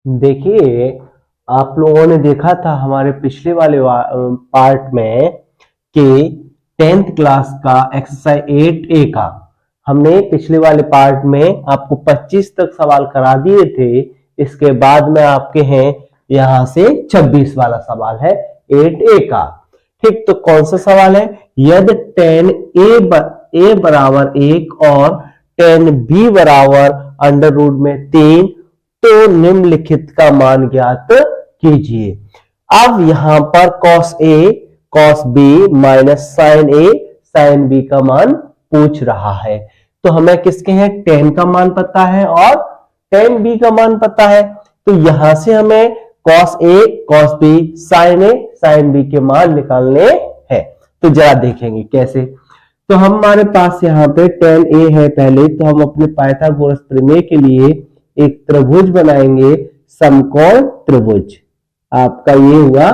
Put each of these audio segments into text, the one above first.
देखिए, आप लोगों ने देखा था हमारे पिछले वाले पार्ट में कि 10th क्लास का एक्सरसाइज 8A का हमने पिछले वाले पार्ट में आपको 25 तक सवाल करा दिए थे। इसके बाद में आपके हैं यहां से 26 वाला सवाल है 8A का। ठीक, तो कौन सा सवाल है? यदि 10A बराबर 1 और 10B बराबर अंडर रूट में 3 तो निम्नलिखित का मान ज्ञात कीजिए। अब यहां पर cos A cos B minus sin A sin B का मान पूछ रहा है। तो हमें किसके हैं 10 का मान पता है और 10B का मान पता है। तो यहां से हमें cos A cos B sin A sin B के मान निकालने हैं। तो जरा देखेंगे कैसे। तो हमारे पास यहाँ पे 10A है पहले, तो हम अपने पाइथागोरस प्रमेय के लिए एक त्रिभुज बनाएंगे, समकोण त्रिभुज। आपका ये हुआ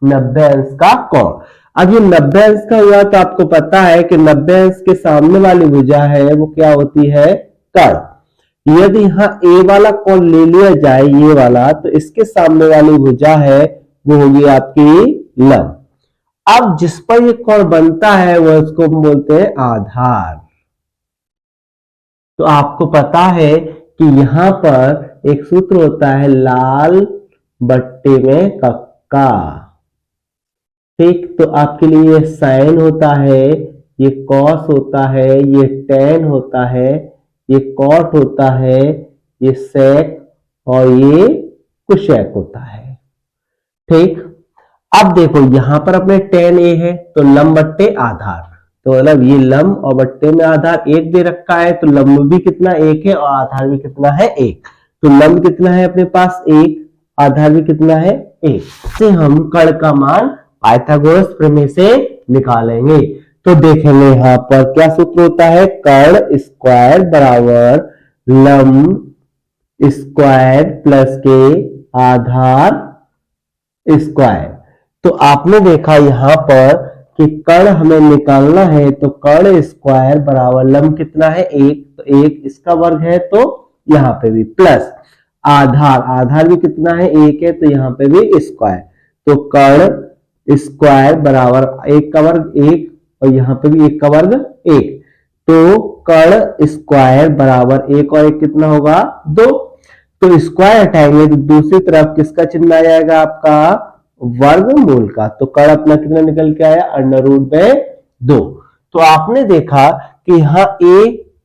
90 अंश का कोण। अब ये 90 अंश का हुआ तो आपको पता है कि 90 अंश के सामने वाली भुजा है वो क्या होती है? कर्ण। यदि यहाँ ए वाला कोण ले लिया जाए ये वाला, तो इसके सामने वाली भुजा है वो होगी आपकी लंब। अब जिस पर ये कोण बनता है वो इसको हम बोलते हैं आधार। तो आपको पता है कि यहां पर एक सूत्र होता है लाल बट्टे में कक्का। ठीक, तो आपके लिए ये साइन होता है, ये कॉस होता है, ये टेन होता है, ये कॉट होता है, ये सेक और ये कुशेक होता है। ठीक, अब देखो यहां पर अपने 10A है तो लंब बट्टे आधार, तो मतलब ये लंब और बट्टे में आधार 1 दे रखा है, तो लंब भी कितना 1 है और आधार भी कितना है 1। तो लंब कितना है अपने पास 1, आधार भी कितना है 1। से हम कर्ण का मान पाइथागोरस प्रमेय से निकालेंगे। तो देखेंगे यहां पर क्या सूत्र होता है? कर्ण स्क्वायर बराबर लंब स्क्वायर प्लस के आधार स्क्वायर। तो आपने देखा यहां पर कि कर्ण हमें निकालना है, तो कर्ण स्क्वायर बराबर लंब कितना है 1, तो 1 इसका वर्ग है, तो यहां पे भी प्लस आधार, आधार भी कितना है 1 है, तो यहां पे भी स्क्वायर। तो कर्ण स्क्वायर बराबर 1 का वर्ग 1 और यहां पे भी 1 का वर्ग 1। तो कर्ण स्क्वायर बराबर 1 और 1 कितना होगा 2। तो स्क्वायर हटाएंगे तो दूसरी तरफ किसका चिन्ह आ जाएगा? आपका वर्गमूल का। तो कर्ण अपना कितना निकल के आया? अंडर रूट में 2। तो आपने देखा कि यहाँ a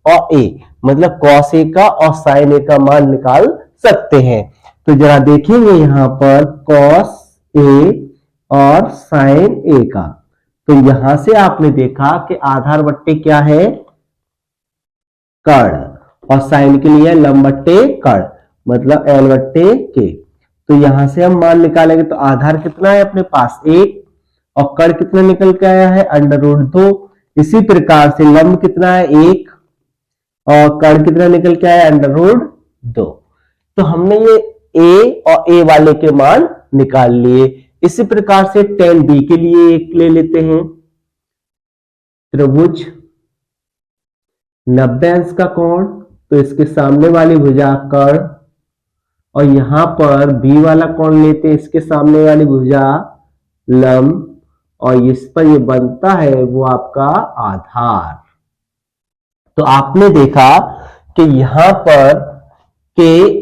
और a मतलब cos a का और sin a का मान निकाल सकते हैं। तो जरा देखेंगे यहाँ पर cos a और sin a का। तो यहां से आपने देखा कि आधार बट्टे क्या है? कर्ण, और साइन के लिए लंब बट्टे कर्ण मतलब l बट्टे k। तो यहां से हम मान निकालेंगे तो आधार कितना है अपने पास 1 और कर्ण कितना निकल के आया है अंडर रूट 2। इसी प्रकार से लंब कितना है 1 और कर्ण कितना निकल के आया अंडर रूट 2। तो हमने ये a और a वाले के मान निकाल लिए। इसी प्रकार से 10B के लिए एक ले लेते हैं, त्रिभुज 90 अंश का कोण, तो इसके सामने वाली भुजा कर्ण और यहां पर B वाला कोण लेते हैं, इसके सामने वाली भुजा लंब और इस पर ये बनता है वो आपका आधार। तो आपने देखा कि यहां पर के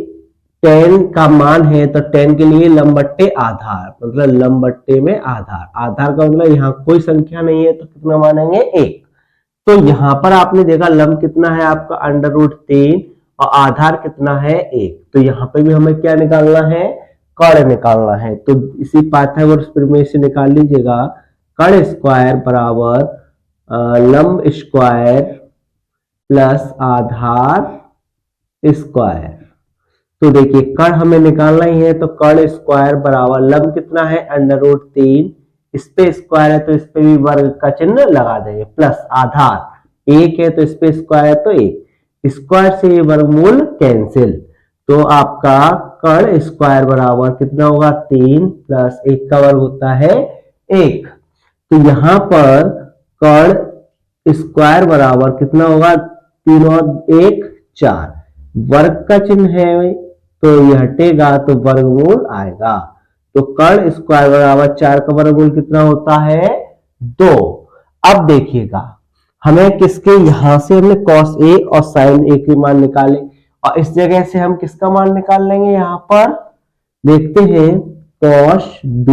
10 का मान है तो 10 के लिए लंब बट्टे आधार मतलब लंब बट्टे में आधार, आधार का मतलब यहां कोई संख्या नहीं है तो कितना मानेंगे 1। तो यहां पर आपने देखा लंब कितना है आपका अंडर रूट 3 और आधार कितना है 1। तो यहां पे भी हमें क्या निकालना है? कर्ण निकालना है। तो इसी पाइथागोरस प्रमेय से निकाल लीजिएगा कर्ण स्क्वायर बराबर लंब स्क्वायर प्लस आधार स्क्वायर। तो देखिए कर्ण हमें निकालना ही है, तो कर्ण स्क्वायर बराबर लंब कितना है अंडर रूट 3, इस पे स्क्वायर है तो इस पे भी वर्ग का चिन्ह लगा देंगे, प्लस आधार 1 है तो इस पे स्क्वायर है तो 1, स्क्वायर से ये वर्गमूल कैंसिल। तो आपका कर्ण स्क्वायर बराबर कितना होगा 3 प्लस 1 का वर्ग होता है 1। तो यहां पर कर्ण स्क्वायर बराबर कितना होगा 3 और 1 4, वर्ग का चिन्ह है तो ये हटेगा तो वर्गमूल आएगा। तो कर्ण स्क्वायर बराबर 4 का वर्गमूल कितना होता है 2। अब देखिएगा हमें किसके यहां से हमने cos a और sin a के मान निकाले और इस जगह से हम किसका मान निकाल लेंगे। यहां पर देखते हैं cos b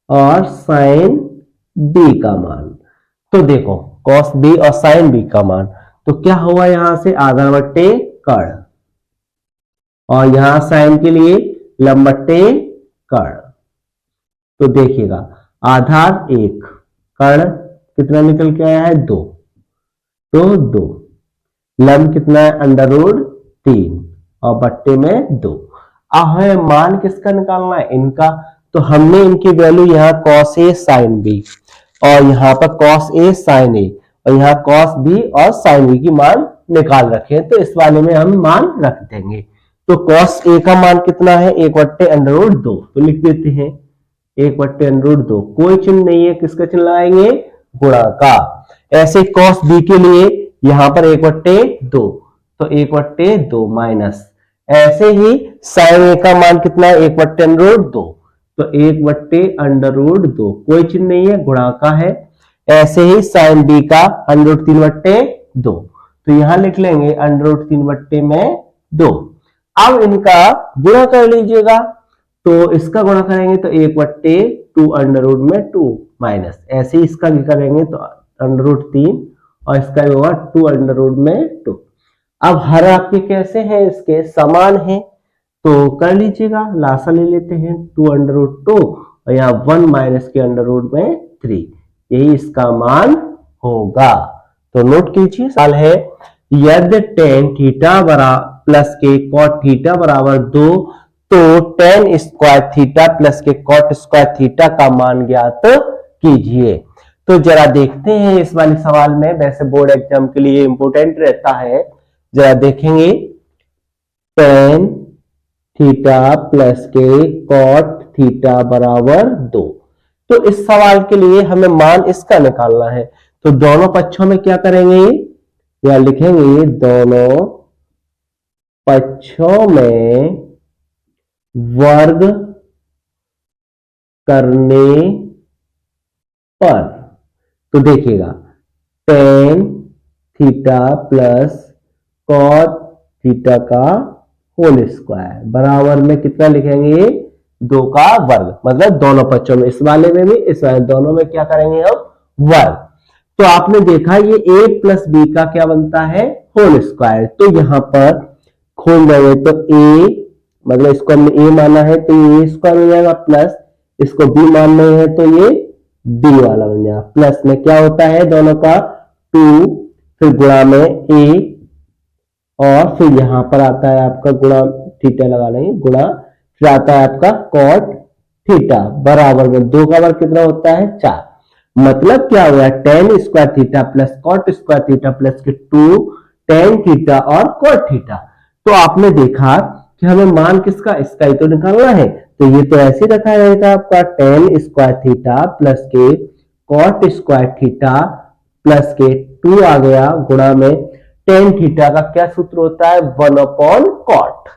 और sin b का मान। तो देखो cos b और sin b का मान तो क्या हुआ यहां से आधार बट्टे कर्ण और यहां sin के लिए लंब बट्टे कर्ण। तो देखिएगा आधार 1 कर्ण कितना निकल के आया है 2 तो 2 लंब कितना है √3 और बट्टे में 2। अब हमें मान किसका निकालना है इनका। तो हमने इनकी वैल्यू यहाँ cos a sin b और यहाँ पर cos a sin a और यहाँ cos b और sin b की मान निकाल रखे हैं। तो इस वाले में हम मान रख देंगे। तो cos a का मान कितना है 1/√2 तो लिख देते हैं 1/√2। कोई चिन्ह नहीं है किसका चिन्ह लगाएंगे गुणा का। ऐसे cos b के लिए यहां पर 1/2 तो 1/2 माइनस। ऐसे ही sin a का मान कितना है 1/√2 तो 1/√2 कोई चिन्ह नहीं है गुणा का है। ऐसे ही sin b का √3/2 तो यहां लिख लेंगे √3/2। अब इनका गुणा कर लीजिएगा तो इसका गुणा करेंगे तो 1/2 माइनस। ऐसे ही इसका भी करेंगे तो √3 और इसका भी होगा 2 अब हर आपके कैसे हैं इसके समान है तो कर लीजिएगा लासा ले लेते हैं 2 और यहाँ 1 माइनस के √3 यही इसका मान होगा। तो नोट कीजिए सवाल है यदि tan थीटा प्लस के cot थीटा बराबर 2 तो tan स्क्वायर थीटा प्लस के cot स्क्वायर थीटा का मान ज्ञात कीजिए। तो जरा देखते हैं इस वाले सवाल में, वैसे बोर्ड एग्जाम के लिए इंपोर्टेंट रहता है। जरा देखेंगे tan थीटा प्लस के cot थीटा बराबर 2। तो इस सवाल के लिए हमें मान इसका निकालना है। तो दोनों पक्षों में क्या करेंगे या लिखेंगे दोनों पक्षों में वर्ग करने पर। तो देखिएगा tan theta plus cot theta का होल स्क्वायर बराबर में कितना लिखेंगे 2 का वर्ग। मतलब दोनों पक्षों में, इस वाले में भी इस वाले दोनों में क्या करेंगे हम वर्ग। तो आपने देखा ये a प्लस b का क्या बनता है होल स्क्वायर। तो यहां पर खोल देंगे तो a मतलब इसको हमने a माना है तो ये a स्क्वायर हो जाएगा प्लस इसको b मानना है तो ये b वाला बन जाएगा। प्लस में क्या होता है दोनों का 2 फिर गुणा में a और फिर यहां पर आता है आपका गुणा थीटा लगा लेंगे गुणा फिर आता है आपका cot थीटा बराबर में 2 का वर्ग कितना होता है 4। मतलब क्या हुआ tan square theta plus cot square theta plus के 2 tan थीटा और cot थीटा। तो आपने देखा कि हमें मान किसका इसका ही तो निकालना है। तो ये तो ऐसे रखा रहेगा आपका tan स्क्वायर थीटा प्लस के cot स्क्वायर थीटा प्लस के 2 आ गया गुणा में tan थीटा का क्या सूत्र होता है 1/cot।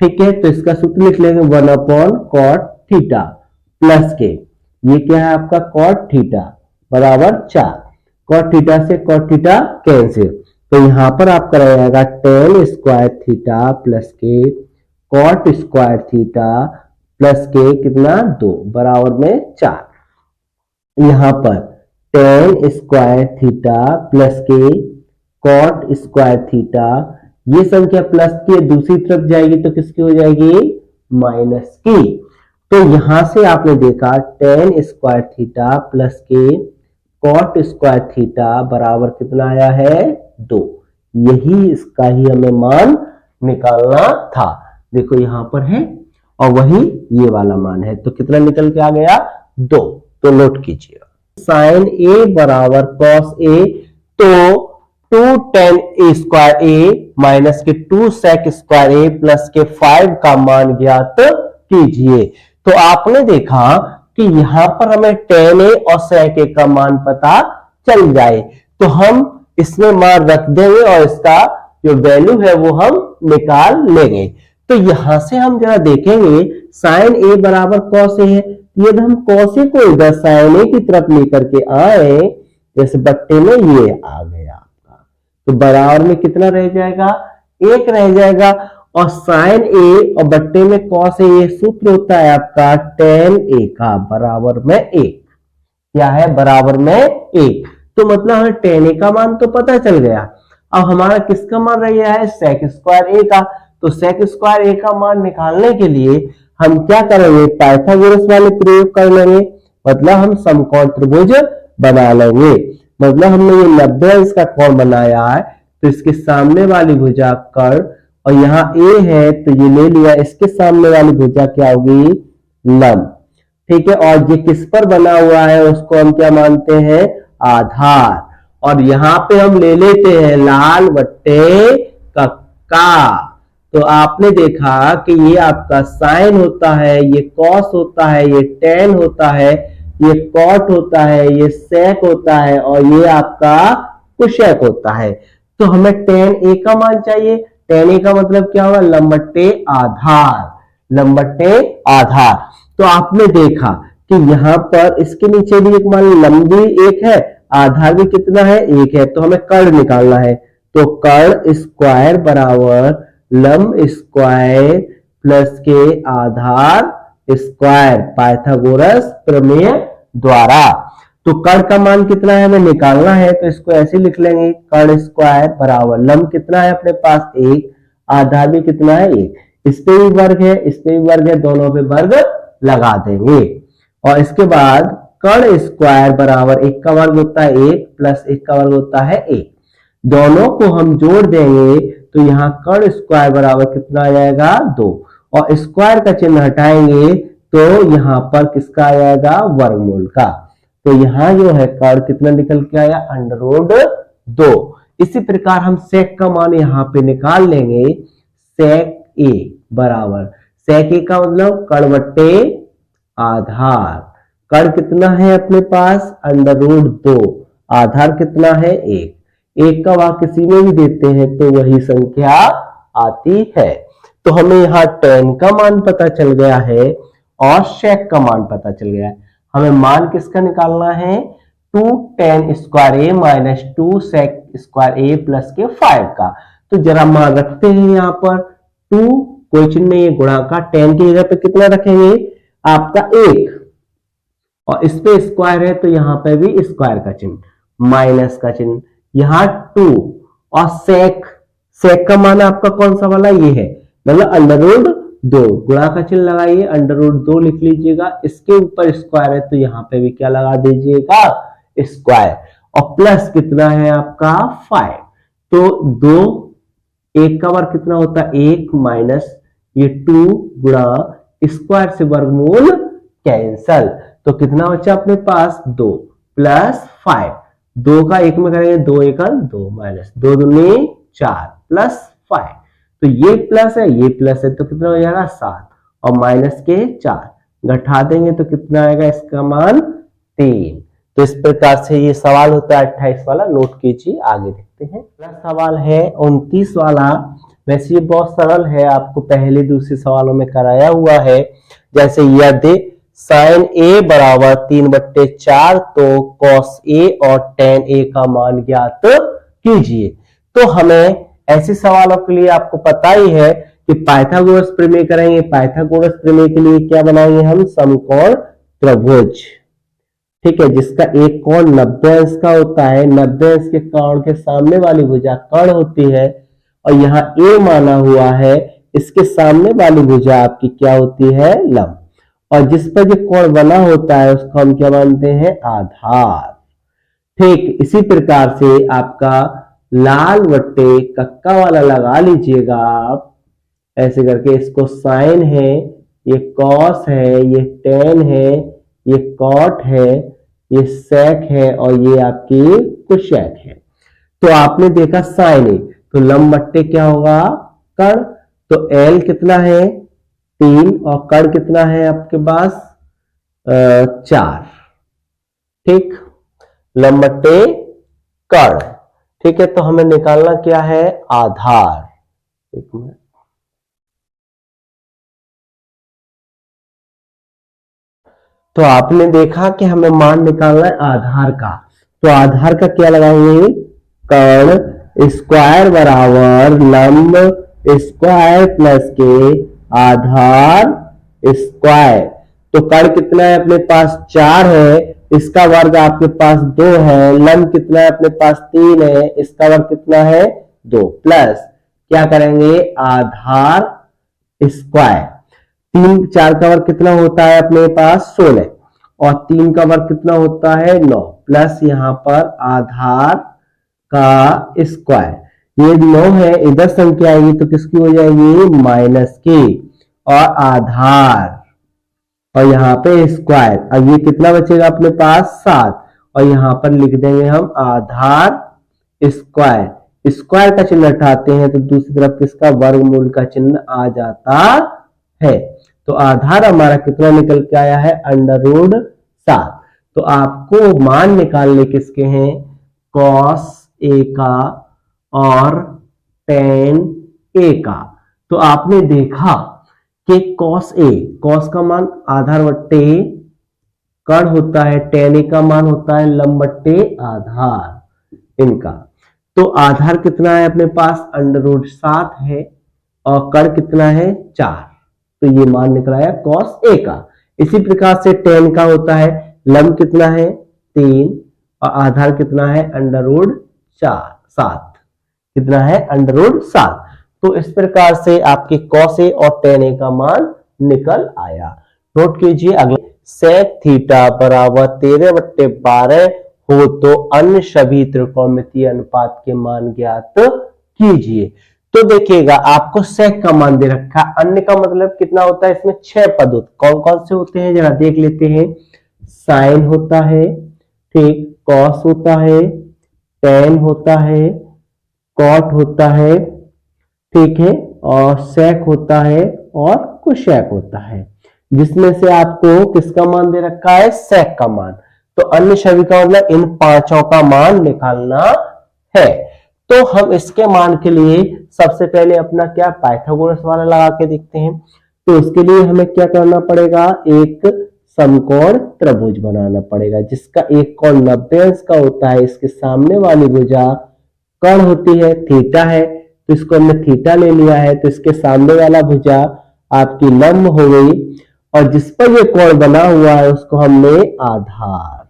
ठीक है तो इसका सूत्र लिख लेंगे 1/cot थीटा प्लस के ये क्या है आपका cot थीटा बराबर 4। cot थीटा से cot थीटा कैंसिल तो यहां पर आपका रहेगा tan स्क्वायर थीटा प्लस के cot स्क्वायर थीटा प्लस के कितना 2 बराबर में 4। यहां पर tan स्क्वायर थीटा प्लस के cot स्क्वायर थीटा ये संख्या प्लस की दूसरी तरफ जाएगी तो किसकी हो जाएगी माइनस की। तो यहां से आपने देखा tan स्क्वायर थीटा प्लस के cot स्क्वायर थीटा बराबर कितना आया है 2। यही इसका ही हमें मान निकालना था। देखो यहां पर है और वही ये वाला मान है तो कितना निकल के आ गया 2। तो नोट कीजिए sin a बराबर cos a तो 2 tan a square a minus के 2 sec स्क्वायर a प्लस के 5 का मान ज्ञात कीजिए। तो आपने देखा कि यहां पर हमें tan a और sec a का मान पता चल जाए तो हम इसमें मान रख देंगे और इसका जो वैल्यू है वो हम निकाल लेंगे। तो यहां से हम जरा देखेंगे साइन ए बराबर कॉस ए है, यदि हम कॉस ए को इधर साइन ए की तरफ लेकर के आए, जैसे बट्टे में ये आ गया आपका, तो बराबर में कितना रह जाएगा, 1 रह जाएगा। और साइन ए और बट्टे में कॉस ए, ये सूत्र होता है आपका tan ए का बराबर में 1। क्या है, बराबर में 1। तो मतलब हमें tan ए का मान तो पता चल गया। अब हमारा किसका मान रह गया है, sec स्क्वायर ए का। तो sec स्क्वायर ए का मान निकालने के लिए हम क्या करेंगे, पाइथागोरस वाले प्रयोग कर लेंगे, मतलब हम समकोण त्रिभुज बना लेंगे। मतलब हमने ये 90 अंश का कोण बनाया है, तो इसके सामने वाली भुजा कर्ण, और यहाँ ए है तो ये ले लिया, इसके सामने वाली भुजा क्या होगी, लंब। ठीक है, और ये किस पर बना हुआ है उसको हम क्या मानते हैं, आधार। और यहाँ पे हम ले लेते हैं लाल बट्टे कक्का। तो आपने देखा कि ये आपका साइन होता है, ये कॉस होता है, ये टेन होता है, ये कॉट होता है, ये सेक होता है, और ये आपका कुशेक होता है। तो हमें टेन ए का मान चाहिए। टेन ए का मतलब क्या होगा, लंबट्टे आधार, लंबट्टे आधार। तो आपने देखा कि यहाँ पर इसके नीचे भी एक मान लंबी एक है, आधार भी कितना है, 1 है। तो हमें कर्ण निकालना है, तो कर्ण स्क्वायर बराबर लंब स्क्वायर प्लस के आधार स्क्वायर, पाइथागोरस प्रमेय द्वारा। तो कर्ण का मान कितना है हमें निकालना है, तो इसको ऐसे लिख लेंगे, कर्ण स्क्वायर बराबर लंब कितना है अपने पास 1, आधार भी कितना है 1, इस पे भी वर्ग है, इस पे भी वर्ग है, दोनों पे वर्ग लगा देंगे। और इसके बाद कर्ण स्क्वायर बराबर 1 का वर्ग होता है 1 प्लस 1 का वर्ग होता है 1, दोनों को हम जोड़ देंगे तो यहाँ कर्ण स्क्वायर बराबर कितना आ जाएगा 2, और स्क्वायर का चिन्ह हटाएंगे तो यहाँ पर किसका आ जाएगा, वर्गमूल का। तो यहाँ जो है कर्ण कितना निकल के आया, √2। इसी प्रकार हम सेक का मान यहाँ पे निकाल लेंगे, सेक ए बराबर, सेक ए का मतलब कर्ण बट्टे आधार, कर्ण कितना है अपने पास √2, आधार कितना है 1, 1 का भाग किसी में भी देते हैं तो वही संख्या आती है। तो हमें यहाँ tan का मान पता चल गया है और sec का मान पता चल गया है। हमें मान किसका निकालना है, 2 tan स्क्वायर ए माइनस 2 sec स्क्वायर ए प्लस के 5 का। तो जरा मान रखते हैं यहाँ पर 2, कोई चिन्ह नहीं है, गुणा का, tan की जगह पे कितना रखेंगे आपका 1, और इस पे स्क्वायर है तो यहाँ पे भी स्क्वायर का चिन्ह, माइनस का चिन्ह, यहाँ 2, और सेक, सेक का मान आपका कौन सा वाला, ये है, मतलब √2, गुणा का चिन्ह लगाइए, √2 लिख लीजिएगा, इसके ऊपर स्क्वायर है तो यहाँ पे भी क्या लगा दीजिएगा, स्क्वायर, और प्लस कितना है आपका 5। तो 2, 1 का वर्ग कितना होता है 1 माइनस ये 2 गुणा स्क्वायर से वर्गमूल कैंसल, तो कितना बचा अपने पास 2 प्लस 5, 2 का 1 में करेंगे 2 1 2 माइनस 2 दूनी 4 प्लस 5, तो ये प्लस है ये प्लस है तो कितना हो जाएगा 7, और माइनस के 4 घटा देंगे तो कितना आएगा इसका मान 3। तो इस प्रकार से ये सवाल होता है 28 वाला, नोट कीजिए। आगे देखते हैं, अगला सवाल है 29 वाला। वैसे ये बहुत सरल है, आपको पहले दूसरे सवालों में कराया हुआ है। जैसे यदि साइन ए बराबर 3/4 तो कॉस ए और टेन ए का मान ज्ञात कीजिए। तो हमें ऐसे सवालों के लिए आपको पता ही है कि पाइथागोरस प्रमेय करेंगे। पाइथागोरस प्रमेय के लिए क्या बनाएंगे हम, समकोण त्रिभुज, ठीक है, जिसका एक कोण 90 अंश का होता है, 90 अंश के कोण के सामने वाली भुजा कर्ण होती है, और यहाँ ए माना हुआ है, इसके सामने वाली भुजा आपकी क्या होती है, लंब, और जिस पर जो कोण बना होता है उसको हम क्या मानते हैं, आधार। ठीक इसी प्रकार से आपका लाल बट्टे कक्का वाला लगा लीजिएगा आप, ऐसे करके, इसको साइन है, ये कॉस है, ये टेन है, ये कॉट है, ये सेक है, और ये आपकी कुशेक है। तो आपने देखा साइन है तो लंब बट्टे क्या होगा, कर्ण, तो एल कितना है 3, और कर्ण कितना है आपके पास 4, ठीक, लंब बट्टे कर्ण, ठीक है। तो हमें निकालना क्या है, आधार। एक मिनट, तो आपने देखा कि हमें मान निकालना है आधार का, तो आधार का क्या लगाएंगे, कर्ण स्क्वायर बराबर लंब स्क्वायर प्लस के आधार स्क्वायर। तो कर्ण कितना है अपने पास 4 है, इसका वर्ग आपके पास 2 है, लंब कितना है अपने पास 3 है, इसका वर्ग कितना है 2, प्लस क्या करेंगे आधार स्क्वायर। 3 4 का वर्ग कितना होता है अपने पास 16 और 3 का वर्ग कितना होता है 9, प्लस यहां पर आधार का स्क्वायर। ये 9 है, इधर संख्या आएगी तो किसकी हो जाएगी माइनस की, और आधार और यहाँ पे स्क्वायर। अब ये कितना बचेगा अपने पास 7 और यहाँ पर लिख देंगे हम आधार स्क्वायर। स्क्वायर का चिन्ह हटाते हैं तो दूसरी तरफ किसका वर्गमूल का चिन्ह आ जाता है। तो आधार हमारा कितना निकल के आया है √7। तो आपको मान निकालने किसके हैं cos A का और tan A का। तो आपने देखा कि cos A, cos का मान आधार बट्टे कर्ण होता है, tan A का मान होता है लंब बट्टे आधार इनका। तो आधार कितना है अपने पास √7 है और कर्ण कितना है 4, तो ये मान निकला है cos A का। इसी प्रकार से tan का होता है लंब कितना है 3 और आधार कितना है √7, कितना है √7। तो इस प्रकार से आपके cos A और tan A का मान निकल आया। नोट कीजिए अगला, sec थीटा बराबर 13/12 हो तो अन्य सभी त्रिकोणमितीय अनुपात के मान ज्ञात कीजिए। तो देखिएगा आपको sec का मान दे रखा, अन्य का मतलब कितना होता है, इसमें 6 पद होते, कौन कौन से होते हैं जरा देख लेते हैं। sin होता है, ठीक, cos होता है, tan होता है, cot होता है, ठीक है, और sec होता है और cosec होता है, जिसमें से आपको किसका मान दे रखा है sec का मान। तो अन्य सभी का मतलब इन पांचों का मान निकालना है। तो हम इसके मान के लिए सबसे पहले अपना क्या पाइथागोरस वाला लगा के देखते हैं। तो उसके लिए हमें क्या करना पड़ेगा, एक समकोण त्रिभुज बनाना पड़ेगा जिसका एक कोण 90 अंश का होता है। इसके सामने वाली भुजा कर्ण होती है, थीटा है, तो इसको हमने थीटा ले लिया है, तो इसके सामने वाला भुजा आपकी लंब हो गई और जिस पर ये कोण बना हुआ है उसको हमने आधार,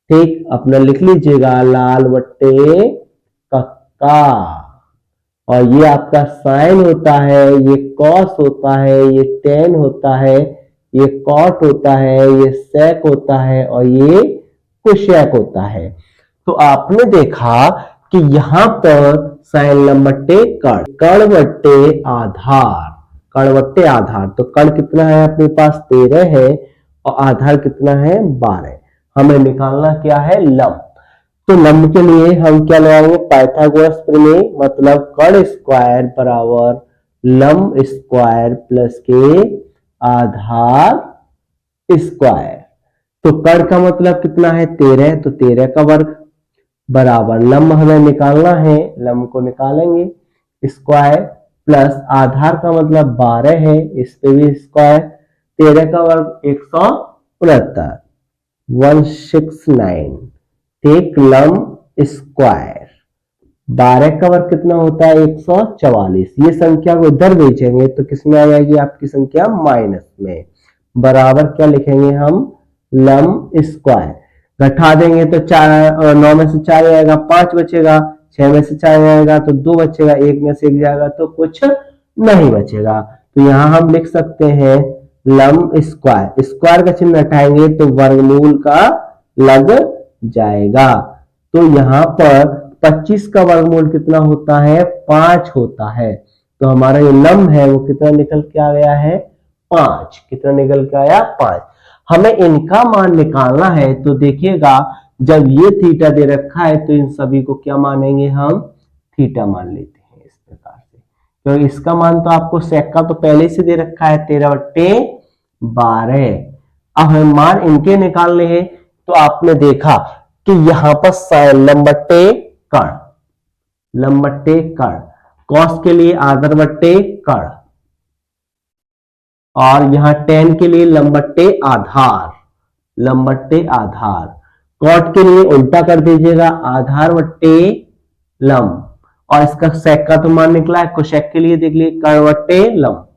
ठीक, अपना लिख लीजिएगा लाल बट्टे कक्का। और ये आपका साइन होता है, ये कॉस होता है, ये टेन होता है, ये कॉट होता है, ये सेक होता है और ये कोशेक होता है। तो आपने देखा कि यहां पर साइन लंब बट्टे कर्ण, कर्ण बट्टे आधार, कर्ण बट्टे आधार। तो कर्ण कितना है अपने पास 13 है और आधार कितना है 12। हमें निकालना क्या है लंब। तो लंब के लिए हम क्या लगाएंगे पाइथागोरस प्रमेय, मतलब कर्ण स्क्वायर बराबर लंब स्क्वायर प्लस के आधार स्क्वायर। तो कर्ण का मतलब कितना है 13, तो 13 का वर्ग बराबर लंब हमें निकालना है, लंब को निकालेंगे स्क्वायर प्लस आधार का मतलब 12 है, इस पे भी स्क्वायर, 13 का वर्ग 169, 169, ठीक, लंब स्क्वायर। 12 का वर्ग कितना होता है 144। ये संख्या को इधर भेजेंगे तो किसमें आ जाएगी आपकी संख्या माइनस में, बराबर क्या लिखेंगे हम लंब स्क्वायर। घटा देंगे तो 9 में से 4 जाएगा 5 बचेगा, 6 में से 4 जाएगा तो 2 बचेगा, 1 में से 1 जाएगा तो कुछ नहीं बचेगा। तो यहां हम लिख सकते हैं लंब स्क्वायर, स्क्वायर का चिन्ह हटाएंगे तो वर्गमूल का लग जाएगा। तो यहां पर 25 का वर्गमूल कितना होता है 5 होता है। तो हमारा ये लंब है वो कितना निकल के आ गया है 5, कितना निकल के आया 5। हमें इनका मान निकालना है तो देखिएगा जब ये थीटा दे रखा है तो इन सभी को क्या मानेंगे हम थीटा मान लेते हैं इस प्रकार से। तो इसका मान तो आपको सेक का तो पहले से दे रखा है 13/12। अब हमें मान इनके निकालने हैं तो आपने देखा कि यहां पर साइन लंब बट्टे कर्ण, लंब बट्टे कर्ण, कॉस के लिए आधार बट्टे कर्ण और यहां टेन के लिए लंब बट्टे आधार, लंब बट्टे आधार। कॉट के लिए उल्टा कर दीजिएगा, आधार बट्टे लंब, और इसका सेक का तो मान निकला है। कोशेक के लिए देख लीजिए, कर्ण बट्टे लंब,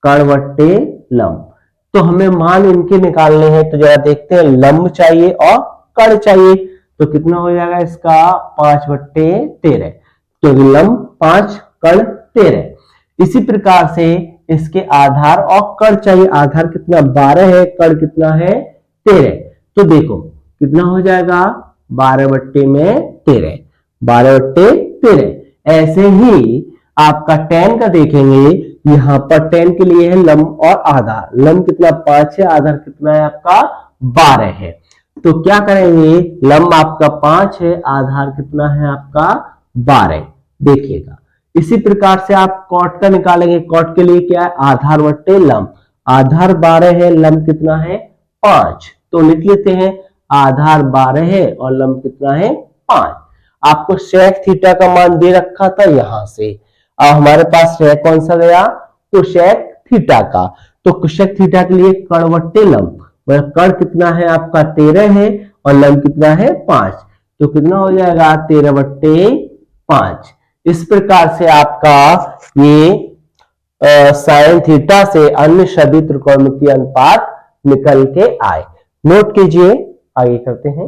कर्ण बट्टे लंब। तो हमें मान इनके निकालने हैं, तो जरा देखते हैं, लंब चाहिए और कर्ण चाहिए, तो कितना हो जाएगा इसका 5/13, क्योंकि लंब 5 कर्ण 13। इसी प्रकार से इसके आधार और कर्ण चाहिए, आधार कितना 12 है, कर्ण कितना है 13, तो देखो कितना हो जाएगा 12/13, 12/13। ऐसे ही आपका tan का देखेंगे, यहां पर tan के लिए है लंब और आधार, लंब कितना 5 है, आधार कितना है आपका 12 है। तो क्या करेंगे, लंब आपका 5 है, आधार कितना है आपका 12, देखिएगा। इसी प्रकार से आप कॉट का निकालेंगे, कॉट के लिए क्या है, आधार बट्टे लंब, आधार 12 है, लंब कितना है 5, तो लिख लेते हैं आधार 12 है और लंब कितना है 5। आपको सेक थीटा का मान दे रखा था यहां से, अब हमारे पास सेक कौन सा गया, कोसेक थीटा का। तो कोसेक थीटा के लिए कर्ण बट्टे लंब, कर्ण कितना है आपका 13 है और लंब कितना है 5, तो कितना हो जाएगा 13/5। इस प्रकार से आपका ये साइन थीटा से अन्य सभी त्रिकोणमितीय अनुपात निकल के आए। नोट कीजिए, आगे करते हैं।